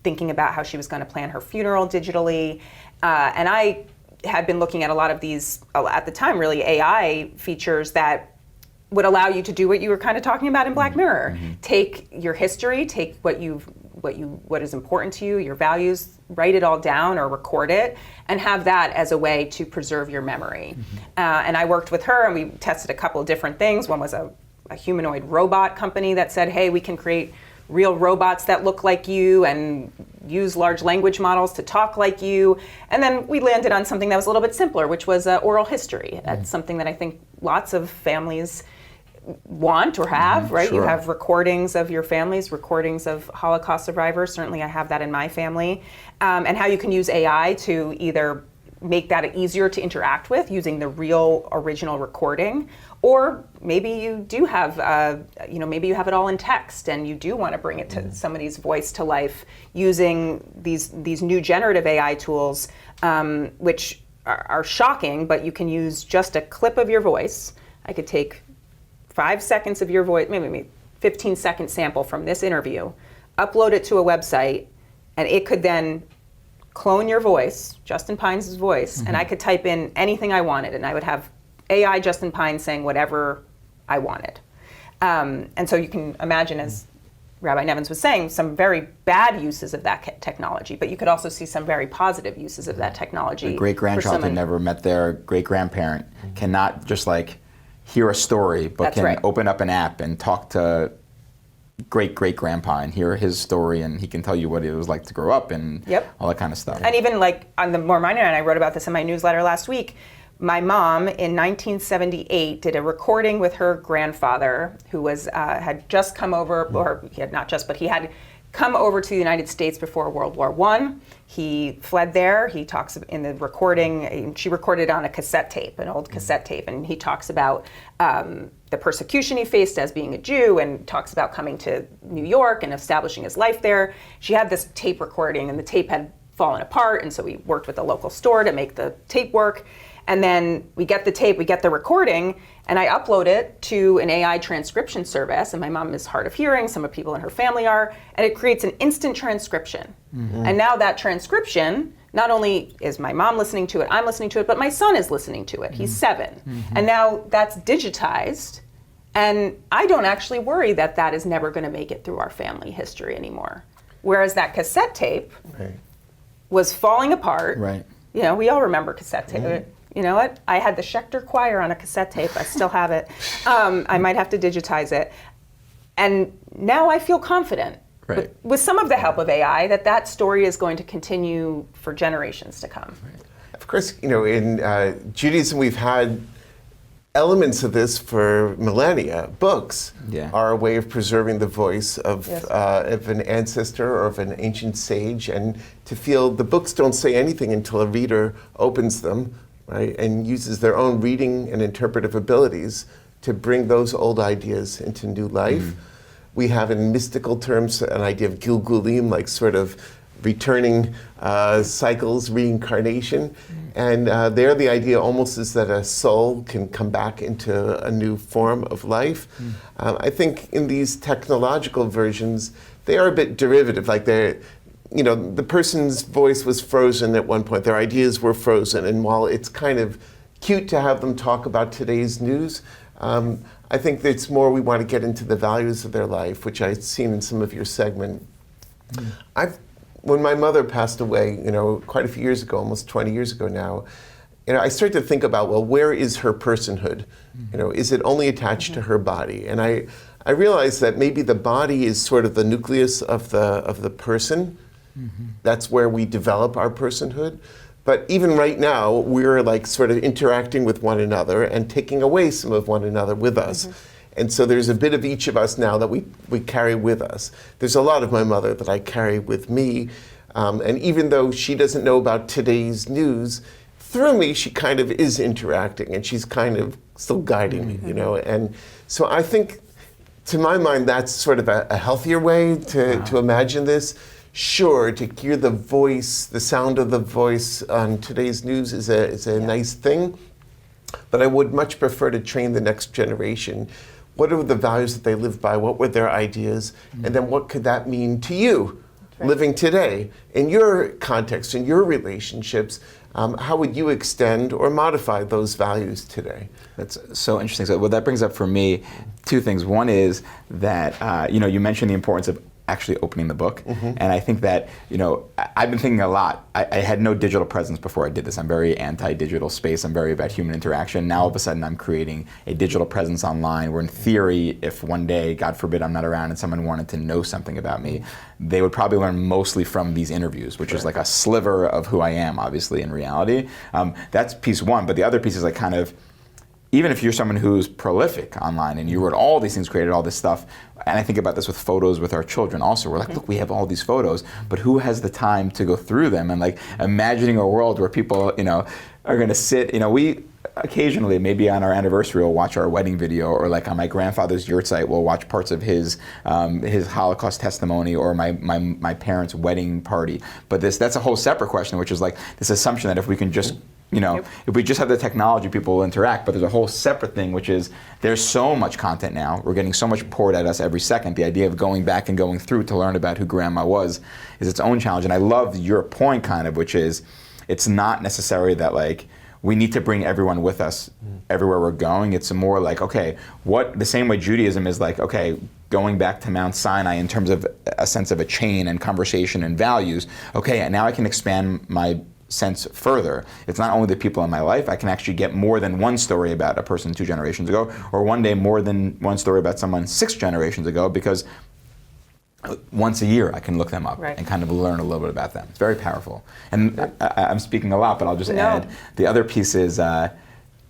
Speaker 3: thinking about how she was going to plan her funeral digitally. And had been looking at a lot of these, at the time, really AI features that would allow you to do what you were kind of talking about in Black Mirror. Take your history, take what is important to you, your values, write it all down or record it, and have that as a way to preserve your memory. And I worked with her, and we tested a couple of different things. One was a humanoid robot company that said, hey, we can create real robots that look like you and use large language models to talk like you. And then we landed on something that was a little bit simpler, which was oral history. That's something that I think lots of families want or have, right?
Speaker 2: Sure.
Speaker 3: You have recordings of your families, recordings of Holocaust survivors. Certainly I have that in my family. And how you can use AI to either make that easier to interact with using the real original recording, or maybe you do have, maybe you have it all in text and you do want to bring it to somebody's voice to life using these new generative AI tools, which are shocking, but you can use just a clip of your voice. I could take 5 seconds of your voice, maybe 15-second sample from this interview, upload it to a website, and it could then clone your voice, Justin Pines' voice, and I could type in anything I wanted, and I would have AI Justin Pines saying whatever I wanted. And so you can imagine, as Rabbi Nevins was saying, some very bad uses of that technology, but you could also see some very positive uses of that technology.
Speaker 2: A great-grandchild that never met their great-grandparent cannot just like hear a story, but
Speaker 3: That's
Speaker 2: can
Speaker 3: right.
Speaker 2: open up an app and talk to great-great-grandpa and hear his story, and he can tell you what it was like to grow up and all that kind of stuff.
Speaker 3: And even like on the more minor, and I wrote about this in my newsletter last week, my mom in 1978 did a recording with her grandfather, who was had just come over, or he had not just, but he had come over to the United States before World War I. He fled there. He talks in the recording, she recorded on a cassette tape, an old cassette tape, and he talks about the persecution he faced as being a Jew, and talks about coming to New York and establishing his life there. She had this tape recording, and the tape had fallen apart, and so we worked with a local store to make the tape work. And then we get the tape, we get the recording, and I upload it to an AI transcription service. And my mom is hard of hearing, some of the people in her family are, and it creates an instant transcription. And now that transcription, not only is my mom listening to it, I'm listening to it, but my son is listening to it. He's 7. And now that's digitized, and I don't actually worry that that is never gonna make it through our family history anymore. Whereas that cassette tape was falling apart.
Speaker 2: Right.
Speaker 3: You know, we all remember cassette tape. You know what? I had the Schechter Choir on a cassette tape. I still have it. I might have to digitize it. And now I feel confident, with some of the help of AI, that story is going to continue for generations to come.
Speaker 4: Of course, you know, in Judaism, we've had elements of this for millennia. Books are a way of preserving the voice of an ancestor or of an ancient sage, and to feel the books don't say anything until a reader opens them, right, and uses their own reading and interpretive abilities to bring those old ideas into new life. We have, in mystical terms, an idea of Gilgulim, like sort of returning cycles, reincarnation. And there the idea almost is that a soul can come back into a new form of life. I think in these technological versions, they are a bit derivative, like they're, you know, the person's voice was frozen at one point, their ideas were frozen, and while it's kind of cute to have them talk about today's news, I think it's more we want to get into the values of their life, which I've seen in some of your segment. When my mother passed away, you know, quite a few years ago, almost 20 years ago now, you know, I started to think about, well, where is her personhood? You know, is it only attached to her body? And I realized that maybe the body is sort of the nucleus of the person. That's where we develop our personhood. But even right now, we're like sort of interacting with one another and taking away some of one another with us. And so there's a bit of each of us now that we carry with us. There's a lot of my mother that I carry with me. And even though she doesn't know about today's news, through me, she kind of is interacting, and she's kind of still guiding me, you know. And so I think, to my mind, that's sort of a healthier way to imagine this. Sure, to hear the voice, the sound of the voice on today's news is a nice thing, but I would much prefer to train the next generation. What are the values that they live by? What were their ideas? And then what could that mean to you living today in your context, in your relationships? How would you extend or modify those values today?
Speaker 2: That's so interesting. So, what that brings up for me, two things. One is that you mentioned the importance of actually opening the book, and I think that I've been thinking a lot. I had no digital presence before I did this. I'm very anti-digital space. I'm very about human interaction. Now all of a sudden I'm creating a digital presence online where in theory, if one day, God forbid, I'm not around and someone wanted to know something about me, they would probably learn mostly from these interviews, which is like a sliver of who I am, obviously, in reality. That's piece one, but the other piece is like kind of, even if you're someone who's prolific online and you wrote all these things, created all this stuff, and I think about this with photos with our children also. We're like, look, we have all these photos, but who has the time to go through them? And like imagining a world where people, are going to sit, we occasionally, maybe on our anniversary, we'll watch our wedding video, or like on my grandfather's yurt site, we'll watch parts of his Holocaust testimony, or my parents' wedding party. But that's a whole separate question, which is like this assumption that if we can just if we just have the technology, people will interact. But there's a whole separate thing, which is there's so much content now. We're getting so much poured at us every second. The idea of going back and going through to learn about who grandma was is its own challenge. And I love your point, kind of, which is it's not necessary that like we need to bring everyone with us everywhere we're going. It's more like, okay, the same way Judaism is like, okay, going back to Mount Sinai in terms of a sense of a chain and conversation and values. Okay, and now I can expand my sense further. It's not only the people in my life. I can actually get more than one story about a person 2 generations ago, or one day more than one story about someone 6 generations ago, because once a year I can look them up and kind of learn a little bit about them. It's very powerful. And I'm speaking a lot, but I'll just add the other piece is,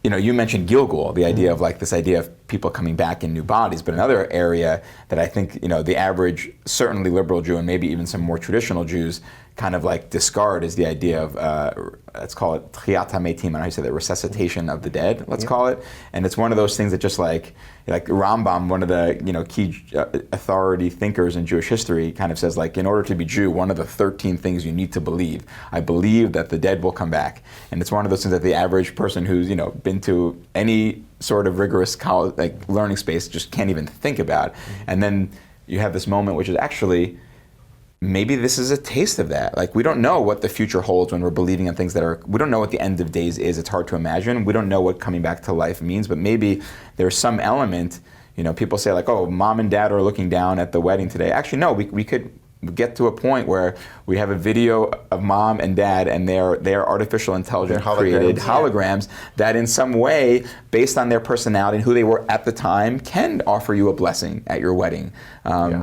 Speaker 2: you mentioned Gilgul, the idea of like this idea of people coming back in new bodies, but another area that I think, the average, certainly liberal Jew and maybe even some more traditional Jews kind of like discard is the idea of, let's call it Tchiyat HaMetim, I don't know how you say that, resuscitation of the dead, let's call it. And it's one of those things that just like Rambam, one of the key authority thinkers in Jewish history, kind of says like, in order to be Jew, one of the 13 things you need to believe. I believe that the dead will come back. And it's one of those things that the average person who's been to any sort of rigorous college, like learning space just can't even think about. And then you have this moment which is actually, maybe this is a taste of that. Like, we don't know what the future holds when we're believing in things we don't know what the end of days is. It's hard to imagine. We don't know what coming back to life means, but maybe there's some element, people say like, oh, mom and dad are looking down at the wedding today. Actually, no, we could get to a point where we have a video of mom and dad and their artificial intelligence created holograms that in some way, based on their personality and who they were at the time, can offer you a blessing at your wedding.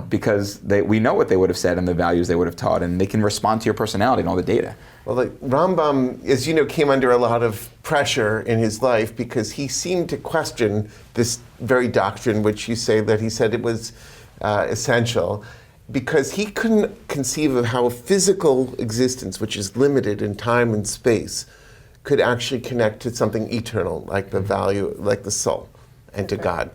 Speaker 2: Because we know what they would have said and the values they would have taught, and they can respond to your personality and all the data.
Speaker 4: Well, like Rambam, as you know, came under a lot of pressure in his life because he seemed to question this very doctrine, which you say that he said it was essential, because he couldn't conceive of how a physical existence, which is limited in time and space, could actually connect to something eternal, like the value, like the soul, and to God.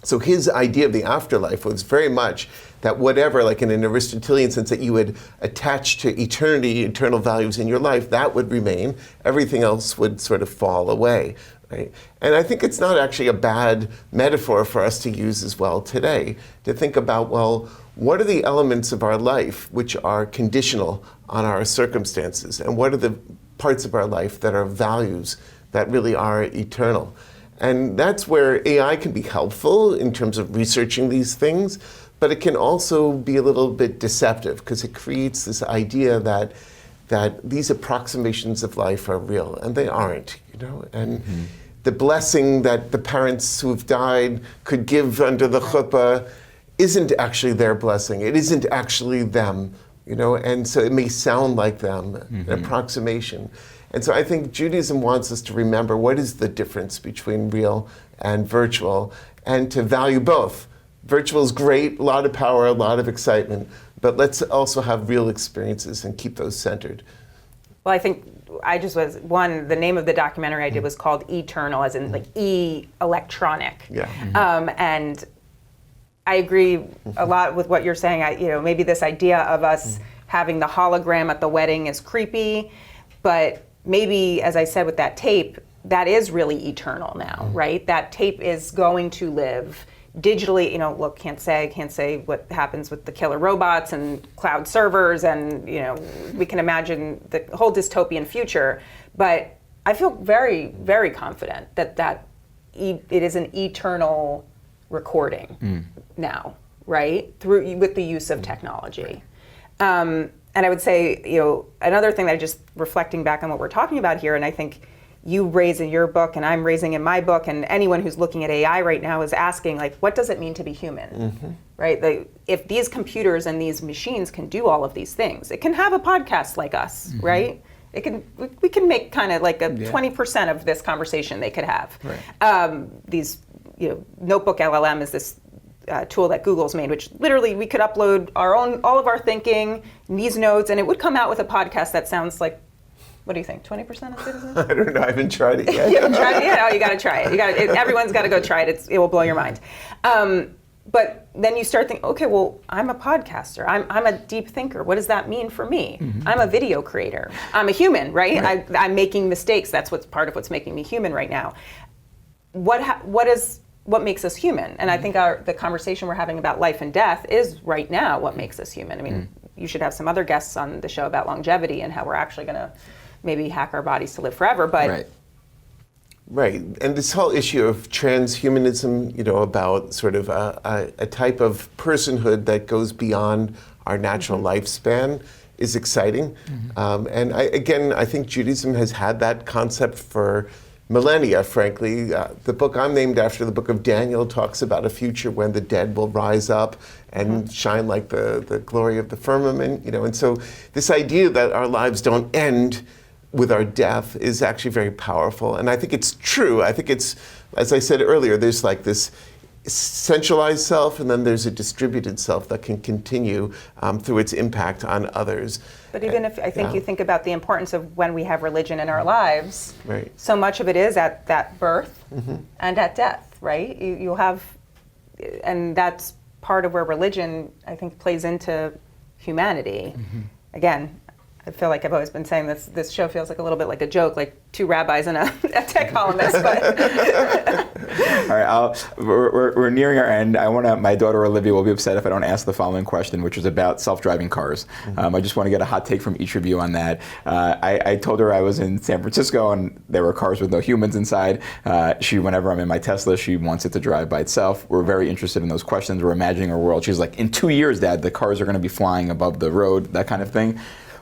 Speaker 4: So his idea of the afterlife was very much that whatever, like in an Aristotelian sense, that you would attach to eternity, eternal values in your life, that would remain. Everything else would sort of fall away. Right? And I think it's not actually a bad metaphor for us to use as well today, to think about, well, what are the elements of our life which are conditional on our circumstances? And what are the parts of our life that are values that really are eternal? And that's where AI can be helpful in terms of researching these things, but it can also be a little bit deceptive because it creates this idea that these approximations of life are real, and they aren't, and the blessing that the parents who have died could give under the chuppah isn't actually their blessing. It isn't actually them, and so it may sound like them, an approximation. And so I think Judaism wants us to remember what is the difference between real and virtual, and to value both. Virtual is great, a lot of power, a lot of excitement, but let's also have real experiences and keep those centered.
Speaker 3: Well, I think the name of the documentary I did was called Eternal, as in like electronic.
Speaker 4: Yeah.
Speaker 3: And I agree a lot with what you're saying. Maybe this idea of us having the hologram at the wedding is creepy, but maybe, as I said with that tape, that is really eternal now, right? That tape is going to live digitally, look, can't say what happens with the killer robots and cloud servers, and we can imagine the whole dystopian future. But I feel very, very confident that it is an eternal recording now, right? With the use of technology. And I would say, another thing that I just reflecting back on what we're talking about here, and I think you raise in your book and I'm raising in my book, and anyone who's looking at AI right now is asking, like, what does it mean to be human, right? If these computers and these machines can do all of these things, it can have a podcast like us, right? We can make kind of like a 20% of this conversation they could have. Right. These, Notebook LLM is this tool that Google's made, which literally we could upload all of our thinking, these notes, and it would come out with a podcast that sounds like, what do you think, 20% of citizens?
Speaker 4: I don't know, I haven't tried it yet.
Speaker 3: You haven't tried it yet? Oh, you got to try it. Everyone's got to go try it. It will blow your mind. But then you start thinking, okay, well, I'm a podcaster. I'm a deep thinker. What does that mean for me? I'm a video creator. I'm a human, right? I'm making mistakes. That's part of what's making me human right now. What makes us human? And I think the conversation we're having about life and death is right now what makes us human. I mean, you should have some other guests on the show about longevity and how we're actually going to maybe hack our bodies to live forever, but...
Speaker 4: Right, and this whole issue of transhumanism, about sort of a type of personhood that goes beyond our natural lifespan is exciting. And I think Judaism has had that concept for millennia, frankly. The book I'm named after, the book of Daniel, talks about a future when the dead will rise up and shine like the glory of the firmament, and so this idea that our lives don't end with our death is actually very powerful. And I think it's true. I think it's, as I said earlier, there's like this centralized self, and then there's a distributed self that can continue through its impact on others.
Speaker 3: But even if I think you think about the importance of when we have religion in our lives, so much of it is at that birth and at death, right? You'll have, and that's part of where religion, I think, plays into humanity. Again, I feel like I've always been saying this show feels like a little bit like a joke, like two rabbis and a tech columnist. But
Speaker 2: all right, we're nearing our end. My daughter Olivia will be upset if I don't ask the following question, which is about self-driving cars. I just want to get a hot take from each of you on that. I told her I was in San Francisco and there were cars with no humans inside. Whenever I'm in my Tesla, she wants it to drive by itself. We're very interested in those questions. We're imagining a world. She's like, in 2 years, Dad, the cars are going to be flying above the road, that kind of thing.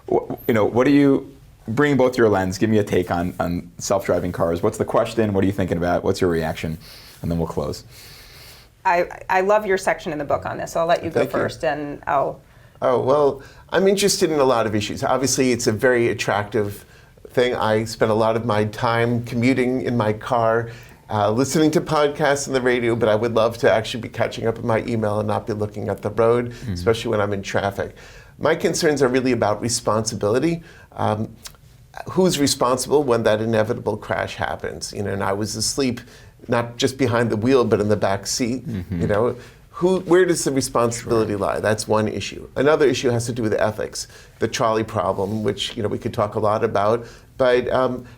Speaker 2: What do you bring both your lens? Give me a take on self-driving cars. What's the question? What are you thinking about? What's your reaction? And then we'll close.
Speaker 3: I love your section in the book on this, so I'll let you go first, and I'll...
Speaker 4: Oh, well, I'm interested in a lot of issues. Obviously, it's a very attractive thing. I spend a lot of my time commuting in my car, listening to podcasts on the radio, but I would love to actually be catching up on my email and not be looking at the road, especially when I'm in traffic. My concerns are really about responsibility. Who's responsible when that inevitable crash happens? And I was asleep, not just behind the wheel, but in the back seat. Where does the responsibility lie? That's one issue. Another issue has to do with ethics, the trolley problem, which we could talk a lot about. But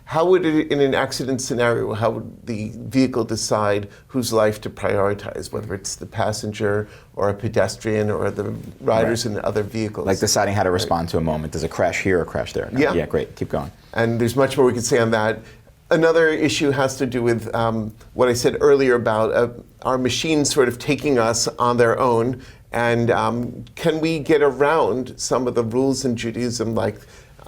Speaker 4: how would it, in an accident scenario, how would the vehicle decide whose life to prioritize, whether it's the passenger or a pedestrian or the riders in other vehicles?
Speaker 2: Like deciding how to respond to a moment. Does it crash here or crash there? No. Yeah, great. Keep going.
Speaker 4: And there's much more we could say on that. Another issue has to do with what I said earlier about our machines sort of taking us on their own. And can we get around some of the rules in Judaism, like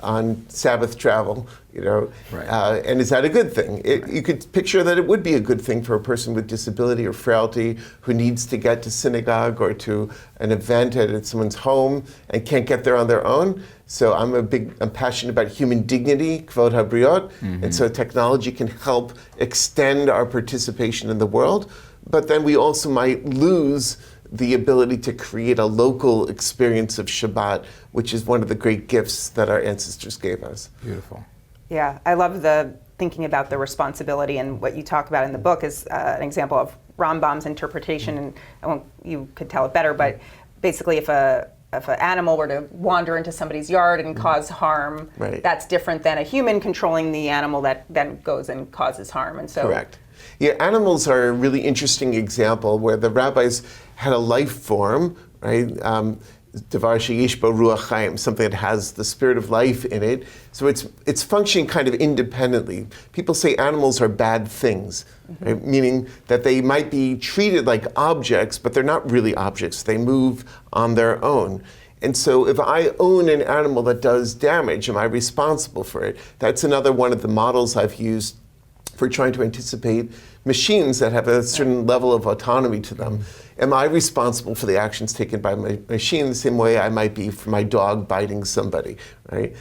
Speaker 4: on Sabbath travel, and is that a good thing? You could picture that it would be a good thing for a person with disability or frailty who needs to get to synagogue or to an event at someone's home and can't get there on their own. So I'm passionate about human dignity, kvod habriot, and so technology can help extend our participation in the world, but then we also might lose the ability to create a local experience of Shabbat, which is one of the great gifts that our ancestors gave us.
Speaker 2: Beautiful.
Speaker 3: Yeah, I love the thinking about the responsibility, and what you talk about in the book is an example of Rambam's interpretation, and you could tell it better, but basically if an animal were to wander into somebody's yard and cause harm, that's different than a human controlling the animal that then goes and causes harm. And so
Speaker 4: correct. Yeah, animals are a really interesting example where the rabbis had a life form, right? Devar sheyesh bo ruach chaim, something that has the spirit of life in it. So it's functioning kind of independently. People say animals are bad things, right? Meaning that they might be treated like objects, but they're not really objects. They move on their own. And so if I own an animal that does damage, am I responsible for it? That's another one of the models I've used for trying to anticipate machines that have a certain level of autonomy to them. Am I responsible for the actions taken by my machine the same way I might be for my dog biting somebody, right?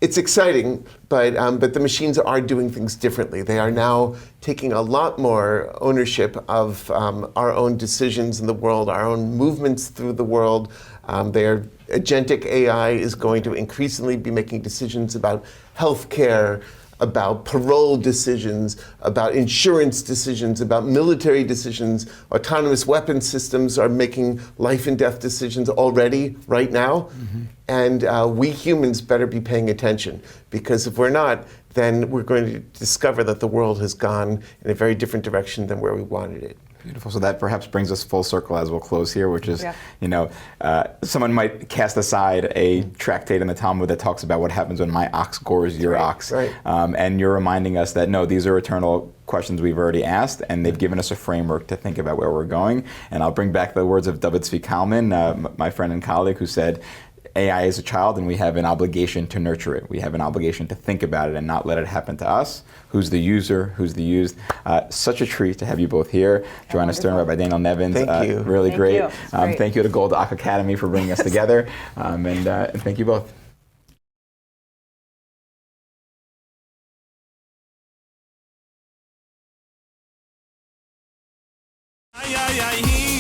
Speaker 4: It's exciting, but the machines are doing things differently. They are now taking a lot more ownership of our own decisions in the world, our own movements through the world. Their agentic AI is going to increasingly be making decisions about healthcare, about parole decisions, about insurance decisions, about military decisions. Autonomous weapon systems are making life and death decisions already, right now. And we humans better be paying attention, because if we're not, then we're going to discover that the world has gone in a very different direction than where we wanted it.
Speaker 2: Beautiful. So that perhaps brings us full circle as we'll close here, which is, someone might cast aside a tractate in the Talmud that talks about what happens when my ox gores your ox.
Speaker 4: Right.
Speaker 2: And you're reminding us that, no, these are eternal questions we've already asked, and they've given us a framework to think about where we're going. And I'll bring back the words of David Zvi Kalman, my friend and colleague, who said, AI is a child, and we have an obligation to nurture it. We have an obligation to think about it and not let it happen to us. Who's the user? Who's the used? Such a treat to have you both here. Joanna Stern, Rabbi Danny Nevins.
Speaker 4: Thank you.
Speaker 2: Really
Speaker 3: Thank
Speaker 2: great.
Speaker 3: you. Great.
Speaker 2: Thank you to Golda Och Academy for bringing us together. And thank you both.
Speaker 6: Ay, ay, ay,